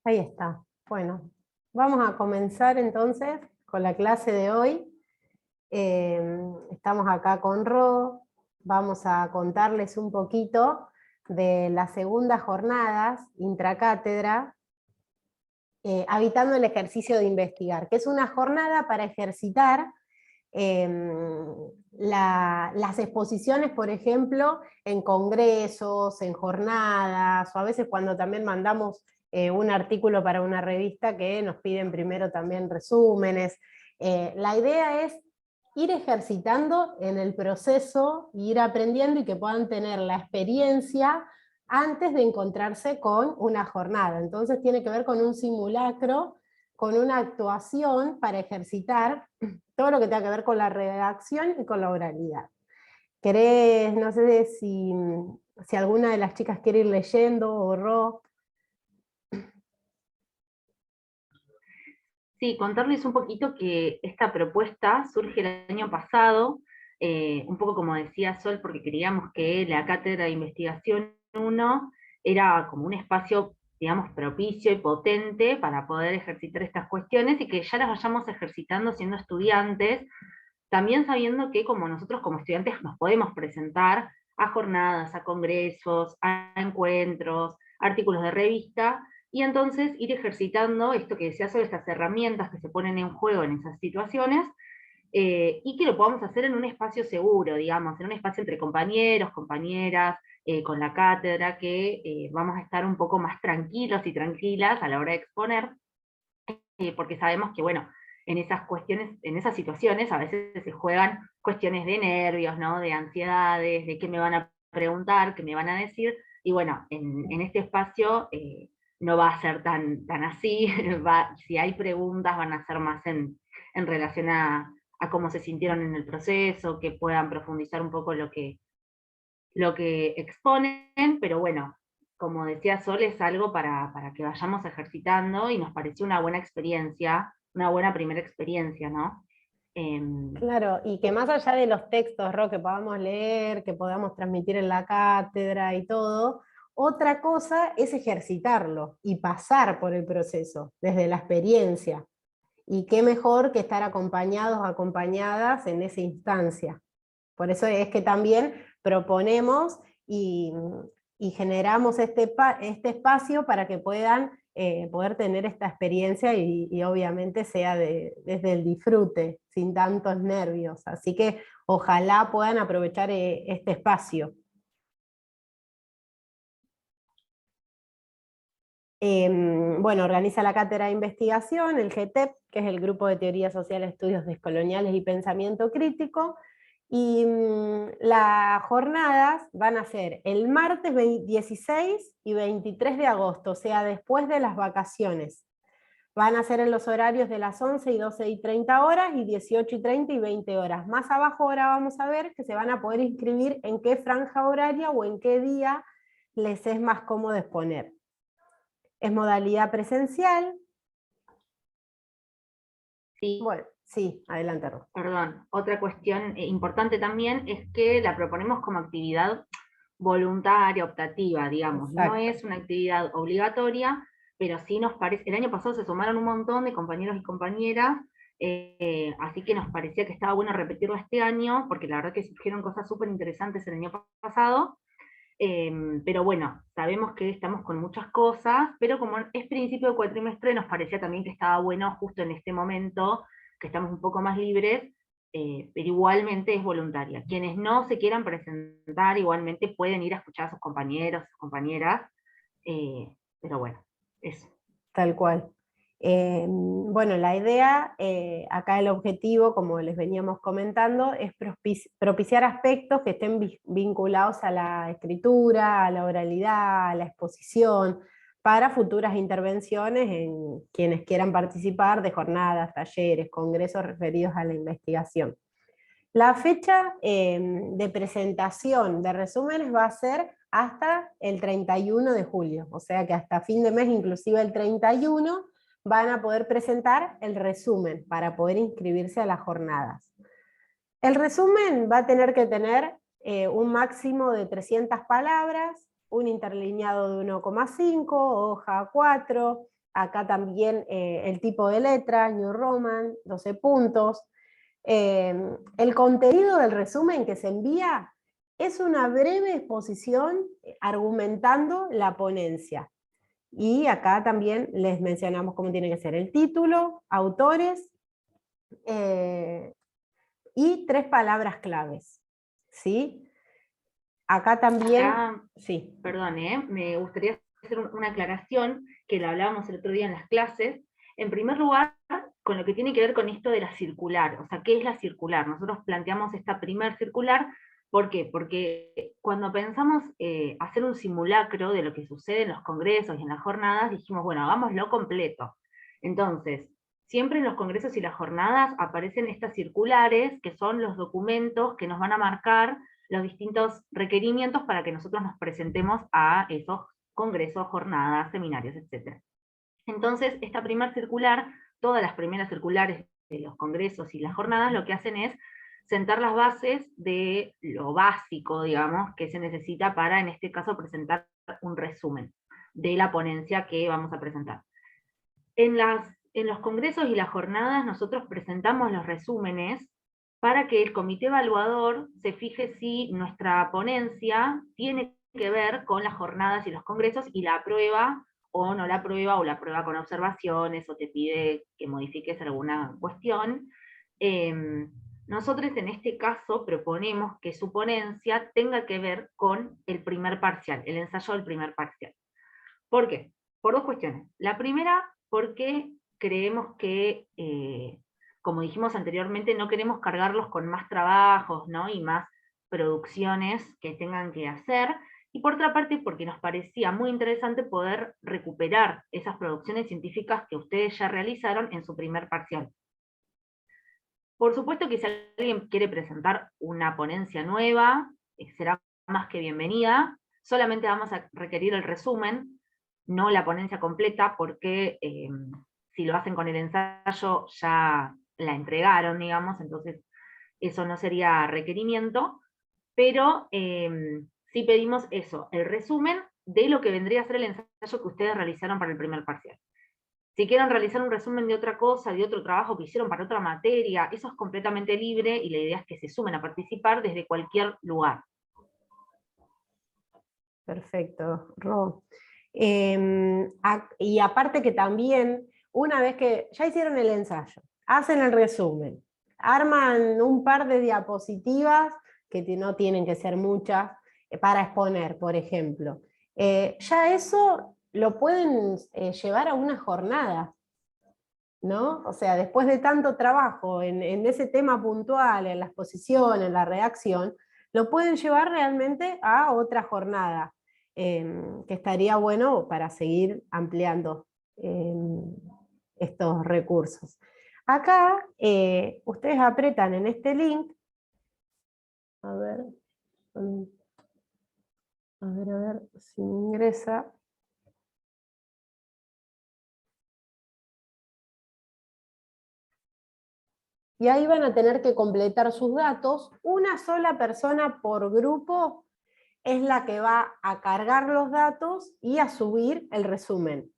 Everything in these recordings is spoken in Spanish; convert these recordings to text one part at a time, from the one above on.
Ahí está. Bueno, vamos a comenzar entonces con la clase de hoy. Estamos acá con Ro, vamos a contarles un poquito de las segundas jornadas intracátedra, habitando el ejercicio de investigar, que es una jornada para ejercitar las exposiciones, por ejemplo, en congresos, en jornadas, o a veces cuando también mandamos un artículo para una revista que nos piden primero también resúmenes. La idea es ir ejercitando en el proceso, ir aprendiendo y que puedan tener la experiencia antes de encontrarse con una jornada. Entonces tiene que ver con un simulacro, con una actuación para ejercitar todo lo que tenga que ver con la redacción y con la oralidad. ¿Querés, no sé si alguna de las chicas quiere ir leyendo o Ro? Sí, contarles un poquito que esta propuesta surge el año pasado, un poco como decía Sol, porque queríamos que la Cátedra de Investigación 1 era como un espacio, digamos, propicio y potente para poder ejercitar estas cuestiones y que ya las vayamos ejercitando siendo estudiantes, también sabiendo que como nosotros como estudiantes nos podemos presentar a jornadas, a congresos, a encuentros, artículos de revista, y entonces ir ejercitando esto que decía sobre estas herramientas que se ponen en juego en esas situaciones, y que lo podamos hacer en un espacio seguro, digamos, en un espacio entre compañeros, compañeras, con la cátedra, que vamos a estar un poco más tranquilos y tranquilas a la hora de exponer, porque sabemos que, bueno, en esas cuestiones, en esas situaciones a veces se juegan cuestiones de nervios, ¿no? De ansiedades, de qué me van a preguntar, qué me van a decir, y bueno, en este espacio no va a ser tan así, si hay preguntas van a ser más en relación a cómo se sintieron en el proceso, que puedan profundizar un poco lo que exponen, pero bueno, como decía Sol, es algo para que vayamos ejercitando y nos pareció una buena experiencia, una buena primera experiencia, ¿no? Eh, Claro, y que más allá de los textos, Ro, que podamos leer, que podamos transmitir en la cátedra y todo, otra cosa es ejercitarlo y pasar por el proceso, desde la experiencia. Y qué mejor que estar acompañados, acompañadas en esa instancia. Por eso es que también proponemos y generamos este espacio para que puedan poder tener esta experiencia y obviamente sea desde el disfrute, sin tantos nervios. Así que ojalá puedan aprovechar este espacio. Bueno, organiza la Cátedra de Investigación, el GTEP, que es el Grupo de Teoría Social, Estudios Descoloniales y Pensamiento Crítico, y las jornadas van a ser el martes 16 y 23 de agosto, o sea, después de las vacaciones. Van a ser en los horarios de las 11 y 12 y 30 horas, y 18 y 30 y 20 horas. Más abajo ahora vamos a ver que se van a poder inscribir en qué franja horaria o en qué día les es más cómodo exponer. Es modalidad presencial. sí, Bueno, sí, adelante, Ro. perdón, otra cuestión importante también es que la proponemos como actividad voluntaria, optativa, digamos, no Exacto. es una actividad obligatoria, pero sí nos parece, el año pasado se sumaron un montón de compañeros y compañeras, así que nos parecía que estaba bueno repetirlo este año, porque la verdad que surgieron cosas súper interesantes el año pasado, pero bueno, sabemos que estamos con muchas cosas, pero como es principio de cuatrimestre, nos parecía también que estaba bueno justo en este momento, que estamos un poco más libres, pero igualmente es voluntaria. Quienes no se quieran presentar, igualmente pueden ir a escuchar a sus compañeros, sus compañeras, pero bueno, eso. Tal cual. Bueno, la idea, acá el objetivo, como les veníamos comentando, es propiciar aspectos que estén vinculados a la escritura, a la oralidad, a la exposición, para futuras intervenciones en quienes quieran participar de jornadas, talleres, congresos referidos a la investigación. La fecha de presentación de resúmenes va a ser hasta el 31 de julio, o sea que hasta fin de mes, inclusive el 31, van a poder presentar el resumen para poder inscribirse a las jornadas. El resumen va a tener que tener un máximo de 300 palabras, un interlineado de 1,5, hoja 4, acá también el tipo de letra, New Roman, 12 puntos. El contenido del resumen que se envía es una breve exposición argumentando la ponencia. Y acá también les mencionamos cómo tiene que ser el título, autores, y 3 palabras claves, ¿sí? Acá también, Acá, sí. perdón, me gustaría hacer una aclaración, que la hablábamos el otro día en las clases. En primer lugar, con lo que tiene que ver con esto de la circular, o sea, ¿qué es la circular? Nosotros planteamos esta primer circular, ¿por qué? Porque cuando pensamos hacer un simulacro de lo que sucede en los congresos y en las jornadas, dijimos, bueno, hagámoslo completo. Entonces, siempre en los congresos y las jornadas aparecen estas circulares, que son los documentos que nos van a marcar los distintos requerimientos para que nosotros nos presentemos a esos congresos, jornadas, seminarios, etc. Entonces, esta primera circular, todas las primeras circulares de los congresos y las jornadas, lo que hacen es sentar las bases de lo básico, digamos, que se necesita para, en este caso, presentar un resumen de la ponencia que vamos a presentar. En los congresos y las jornadas nosotros presentamos los resúmenes para que el comité evaluador se fije si nuestra ponencia tiene que ver con las jornadas y los congresos y la aprueba o no la aprueba, o la aprueba con observaciones, o te pide que modifiques alguna cuestión. Nosotros en este caso proponemos que su ponencia tenga que ver con el primer parcial, el ensayo del primer parcial. ¿Por qué? Por 2 cuestiones. La primera, porque creemos que, como dijimos anteriormente, no queremos cargarlos con más trabajos, ¿no? Y más producciones que tengan que hacer. Y por otra parte, porque nos parecía muy interesante poder recuperar esas producciones científicas que ustedes ya realizaron en su primer parcial. Por supuesto que si alguien quiere presentar una ponencia nueva, será más que bienvenida. Solamente vamos a requerir el resumen, no la ponencia completa, porque si lo hacen con el ensayo ya la entregaron, digamos, entonces eso no sería requerimiento, pero sí pedimos eso, el resumen de lo que vendría a ser el ensayo que ustedes realizaron para el primer parcial. Si quieren realizar un resumen de otra cosa, de otro trabajo que hicieron para otra materia, eso es completamente libre y la idea es que se sumen a participar desde cualquier lugar. Perfecto, Ro. Y aparte que también, una vez que ya hicieron el ensayo, hacen el resumen, arman un par de diapositivas, que no tienen que ser muchas, para exponer, por ejemplo. Ya eso lo pueden llevar a una jornada, ¿no? O sea, después de tanto trabajo en ese tema puntual, en la exposición, en la redacción, lo pueden llevar realmente a otra jornada, que estaría bueno para seguir ampliando estos recursos. Acá, ustedes apretan en este link, a ver, a ver si me ingresa. Y ahí van a tener que completar sus datos. Una sola persona por grupo es la que va a cargar los datos y a subir el resumen.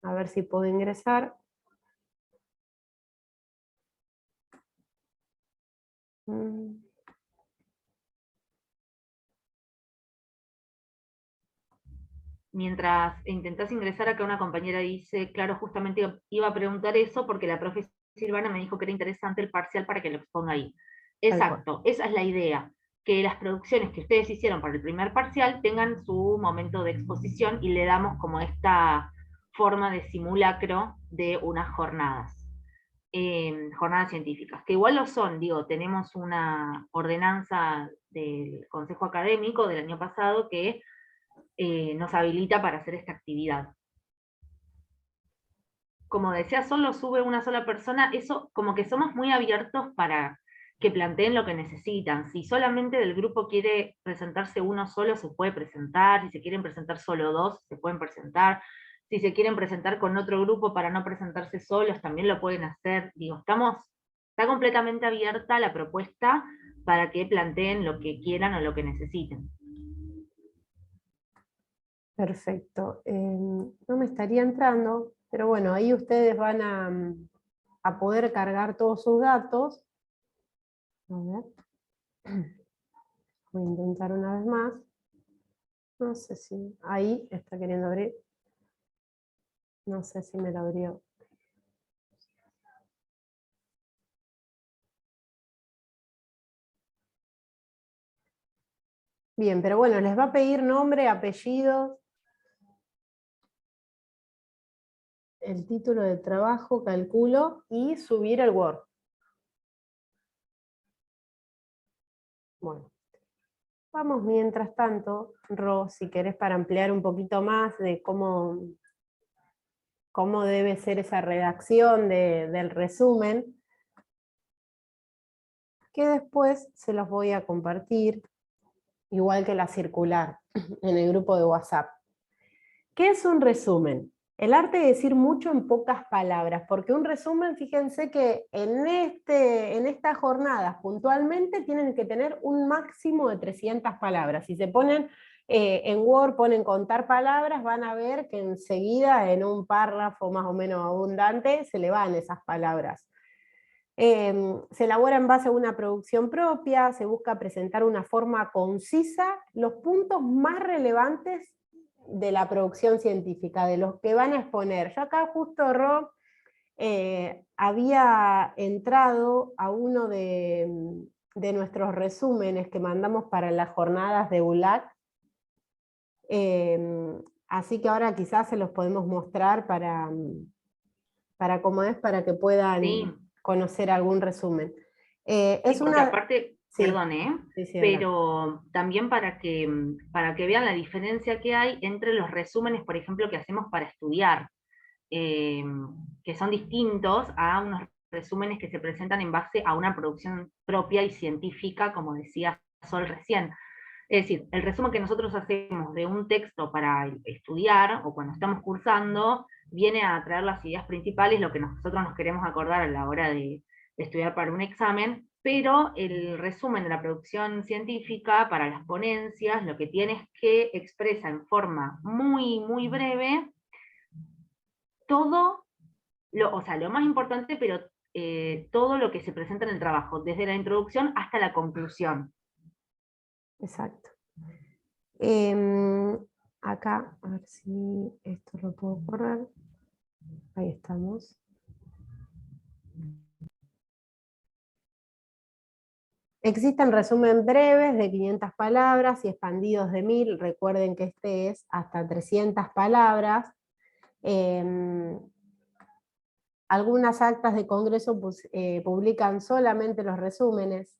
A ver si puedo ingresar. Mientras intentás ingresar, acá una compañera dice, claro, justamente iba a preguntar eso porque la profe Silvana me dijo que era interesante el parcial para que lo exponga ahí. Exacto, esa es la idea, que las producciones que ustedes hicieron para el primer parcial tengan su momento de exposición y le damos como esta forma de simulacro de unas jornadas científicas, que igual lo son, digo, tenemos una ordenanza del Consejo Académico del año pasado que nos habilita para hacer esta actividad. Como decía, solo sube una sola persona, eso como que somos muy abiertos para que planteen lo que necesitan. Si solamente del grupo quiere presentarse uno solo, se puede presentar. Si se quieren presentar solo 2, se pueden presentar. Si se quieren presentar con otro grupo para no presentarse solos, también lo pueden hacer. Digo, está completamente abierta la propuesta para que planteen lo que quieran o lo que necesiten. Perfecto. No me estaría entrando, pero bueno, ahí ustedes van a poder cargar todos sus datos. A ver. Voy a intentar una vez más. No sé si... Ahí está queriendo abrir. No sé si me lo abrió. Bien, pero bueno, les va a pedir nombre, apellido, el título del trabajo, calculo, y subir el Word. Bueno, vamos mientras tanto, Ro, si querés, para ampliar un poquito más de cómo debe ser esa redacción del resumen, que después se los voy a compartir, igual que la circular, en el grupo de WhatsApp. ¿Qué es un resumen? El arte de decir mucho en pocas palabras, porque un resumen, fíjense que en estas jornadas puntualmente tienen que tener un máximo de 300 palabras. Si se ponen en Word, ponen contar palabras, van a ver que enseguida en un párrafo más o menos abundante se le van esas palabras. Se elabora en base a una producción propia, se busca presentar una forma concisa, los puntos más relevantes de la producción científica, de los que van a exponer. Yo acá justo, Rob, había entrado a uno de nuestros resúmenes que mandamos para las jornadas de ULAC, así que ahora quizás se los podemos mostrar para cómo es, para que puedan conocer algún resumen. Sí, porque aparte, Sí, perdón, sí, pero también para que vean la diferencia que hay entre los resúmenes, por ejemplo, que hacemos para estudiar, que son distintos a unos resúmenes que se presentan en base a una producción propia y científica, como decía Sol recién. Es decir, el resumen que nosotros hacemos de un texto para estudiar o cuando estamos cursando, viene a traer las ideas principales, lo que nosotros nos queremos acordar a la hora de estudiar para un examen, pero el resumen de la producción científica para las ponencias lo que tiene es que expresa en forma muy, muy breve todo, o sea, lo más importante, pero todo lo que se presenta en el trabajo, desde la introducción hasta la conclusión. Exacto. Acá, a ver si esto lo puedo correr. Ahí estamos. Existen resumen breves de 500 palabras y expandidos de 1000. Recuerden que este es hasta 300 palabras. Algunas actas de congreso publican solamente los resúmenes.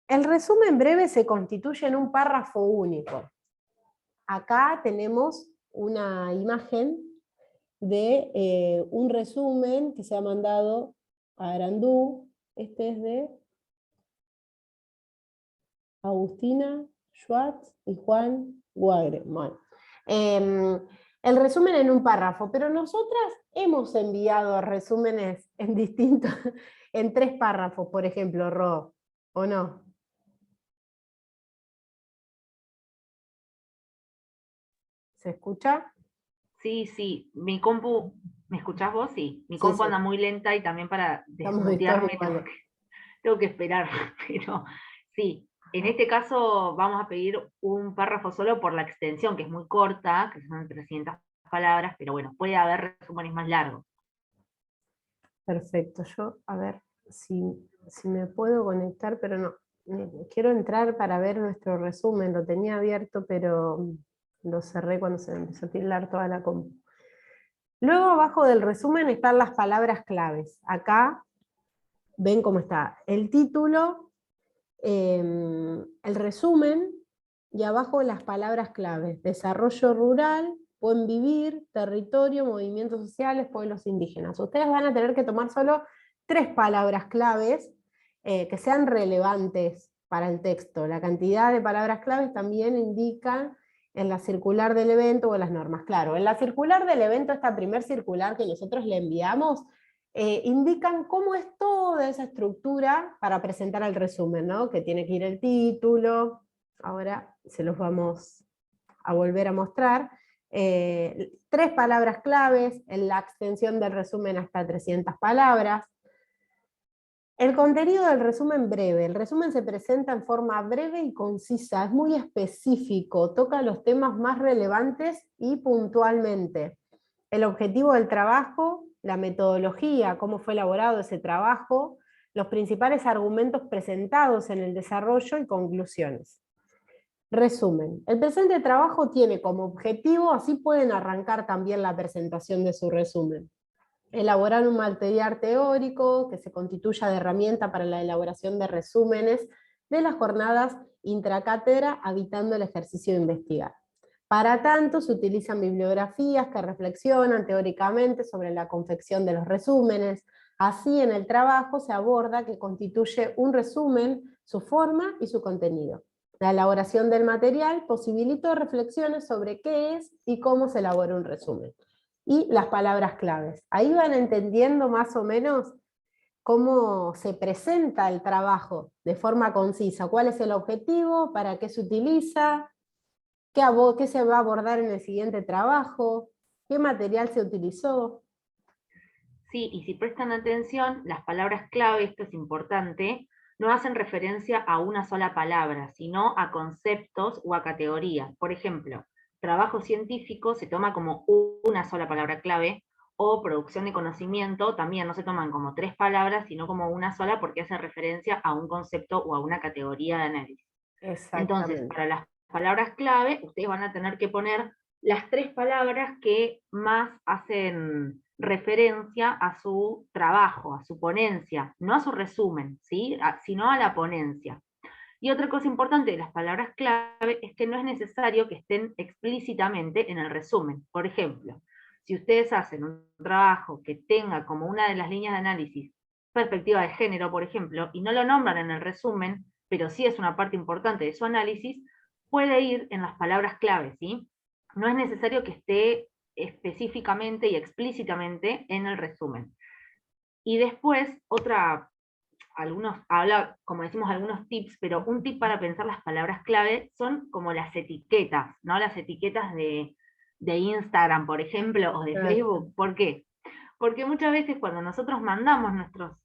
El resumen breve se constituye en un párrafo único. Acá tenemos una imagen de un resumen que se ha mandado a Arandú. Este es de Agustina Schwartz y Juan Guagre. Bueno, el resumen en un párrafo, pero nosotras hemos enviado resúmenes en distintos, en 3 párrafos, por ejemplo, Ro, ¿o no? ¿Se escucha? Sí, sí, mi compu, ¿me escuchás vos? Sí, mi Sí, compu sí, anda muy lenta y también para estamos todos desmutearme iguales. tengo que esperar, pero sí, en este caso vamos a pedir un párrafo solo por la extensión, que es muy corta, que son 300 palabras, pero bueno, puede haber resúmenes más largos. Perfecto, yo a ver si me puedo conectar, pero no, quiero entrar para ver nuestro resumen, lo tenía abierto, pero lo cerré cuando se me empezó a tildar toda la compu. Luego abajo del resumen están las palabras claves. Acá ven cómo está el título, el resumen, y abajo las palabras claves: desarrollo rural, buen vivir, territorio, movimientos sociales, pueblos indígenas. Ustedes van a tener que tomar solo 3 palabras claves que sean relevantes para el texto. La cantidad de palabras claves también indican en la circular del evento o en las normas. Claro, en la circular del evento, esta primer circular que nosotros le enviamos, indican cómo es toda esa estructura para presentar el resumen, ¿no? Que tiene que ir el título. Ahora se los vamos a volver a mostrar. 3 palabras claves, en la extensión del resumen hasta 300 palabras. El contenido del resumen breve. El resumen se presenta en forma breve y concisa, es muy específico, toca los temas más relevantes y puntualmente. El objetivo del trabajo, la metodología, cómo fue elaborado ese trabajo, los principales argumentos presentados en el desarrollo y conclusiones. Resumen. El presente trabajo tiene como objetivo, así pueden arrancar también la presentación de su resumen, elaborar un material teórico que se constituya de herramienta para la elaboración de resúmenes de las jornadas intracátedra, evitando el ejercicio de investigar. Para tanto, se utilizan bibliografías que reflexionan teóricamente sobre la confección de los resúmenes. Así, en el trabajo se aborda que constituye un resumen, su forma y su contenido. La elaboración del material posibilitó reflexiones sobre qué es y cómo se elabora un resumen. Y las palabras claves. Ahí van entendiendo más o menos cómo se presenta el trabajo de forma concisa, cuál es el objetivo, para qué se utiliza, qué se va a abordar en el siguiente trabajo, qué material se utilizó. Sí, y si prestan atención, las palabras clave, esto es importante, no hacen referencia a una sola palabra, sino a conceptos o a categorías. Por ejemplo, trabajo científico se toma como una sola palabra clave, o producción de conocimiento también no se toman como 3 palabras, sino como una sola porque hace referencia a un concepto o a una categoría de análisis. Entonces, Exactamente. para las palabras clave, ustedes van a tener que poner las 3 palabras que más hacen referencia a su trabajo, a su ponencia, no a su resumen, ¿sí? Sino a la ponencia. Y otra cosa importante de las palabras clave es que no es necesario que estén explícitamente en el resumen. Por ejemplo, si ustedes hacen un trabajo que tenga como una de las líneas de análisis perspectiva de género, por ejemplo, y no lo nombran en el resumen, pero sí es una parte importante de su análisis, puede ir en las palabras clave, ¿sí? No es necesario que esté específicamente y explícitamente en el resumen. Y después, como decimos, algunos tips, pero un tip para pensar las palabras clave son como las etiquetas, ¿no? Las etiquetas de Instagram, por ejemplo, o de Facebook. ¿Por qué? Porque muchas veces cuando nosotros mandamos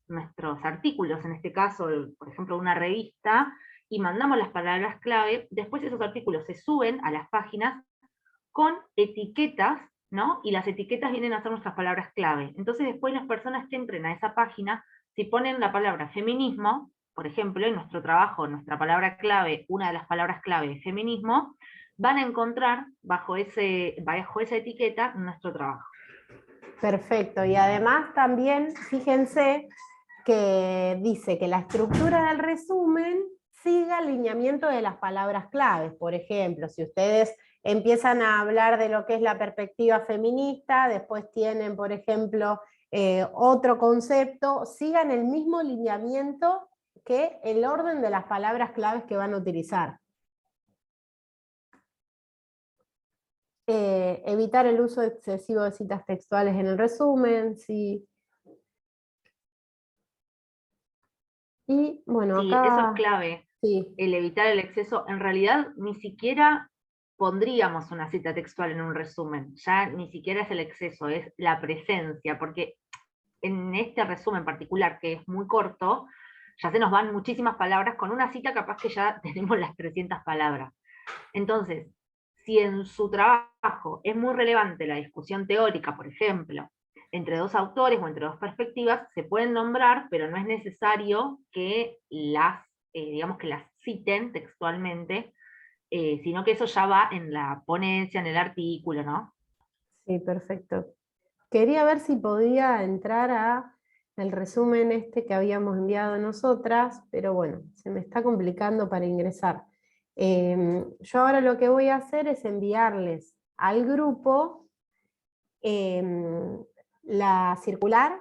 nuestros artículos, en este caso, por ejemplo, una revista, y mandamos las palabras clave, después esos artículos se suben a las páginas con etiquetas, ¿no? Y las etiquetas vienen a ser nuestras palabras clave. Entonces después las personas que entren a esa página, si ponen la palabra feminismo, por ejemplo, en nuestro trabajo, nuestra palabra clave, una de las palabras clave es feminismo, van a encontrar bajo esa etiqueta nuestro trabajo. Perfecto, y además también, fíjense que dice que la estructura del resumen siga el lineamiento de las palabras claves. Por ejemplo, si ustedes empiezan a hablar de lo que es la perspectiva feminista, después tienen, por ejemplo, otro concepto, sigan el mismo lineamiento que el orden de las palabras claves que van a utilizar. Evitar el uso excesivo de citas textuales en el resumen, sí. Y bueno, Sí, eso es acá, clave, sí, el evitar el exceso. En realidad, ni siquiera pondríamos una cita textual en un resumen, ya ni siquiera es el exceso, es la presencia, porque en este resumen particular, que es muy corto, ya se nos van muchísimas palabras, con una cita capaz que ya tenemos las 300 palabras. Entonces, si en su trabajo es muy relevante la discusión teórica, por ejemplo, entre 2 autores o entre 2 perspectivas, se pueden nombrar, pero no es necesario que digamos que las citen textualmente, sino que eso ya va en la ponencia, en el artículo, ¿no? sí, perfecto. Quería ver si podía entrar a el resumen este que habíamos enviado nosotras, pero bueno, se me está complicando para ingresar. Yo ahora lo que voy a hacer es enviarles al grupo la circular,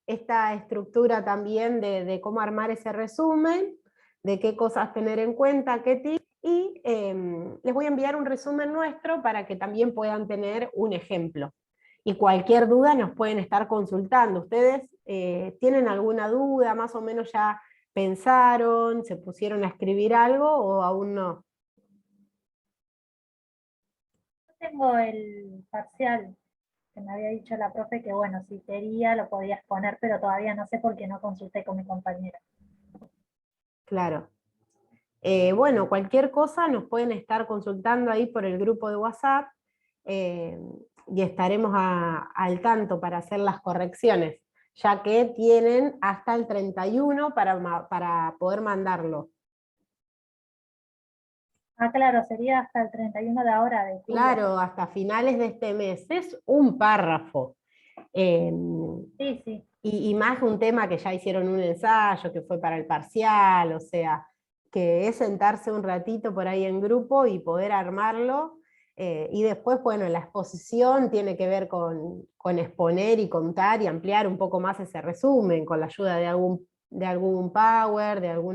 esta estructura también de cómo armar ese resumen, de qué cosas tener en cuenta, qué tips, y les voy a enviar un resumen nuestro para que también puedan tener un ejemplo. Y cualquier duda nos pueden estar consultando. ¿Ustedes tienen alguna duda? ¿Más o menos ya pensaron? ¿Se pusieron a escribir algo o aún no? tengo el parcial que me había dicho la profe que bueno, si quería lo podía exponer, pero todavía no sé porque no consulté con mi compañera. Claro. Bueno, cualquier cosa nos pueden estar consultando ahí por el grupo de WhatsApp, eh, y estaremos al tanto para hacer las correcciones, ya que tienen hasta el 31 para poder mandarlo. Ah, claro, sería hasta el 31 de ahora de julio. Claro, hasta finales de este mes. Es un párrafo. Sí, sí. Y más un tema que ya hicieron un ensayo, que fue para el parcial, o sea, que es sentarse un ratito por ahí en grupo y poder armarlo. Y después, bueno, la exposición tiene que ver con exponer y contar y ampliar un poco más ese resumen, con la ayuda de algún Power, de algún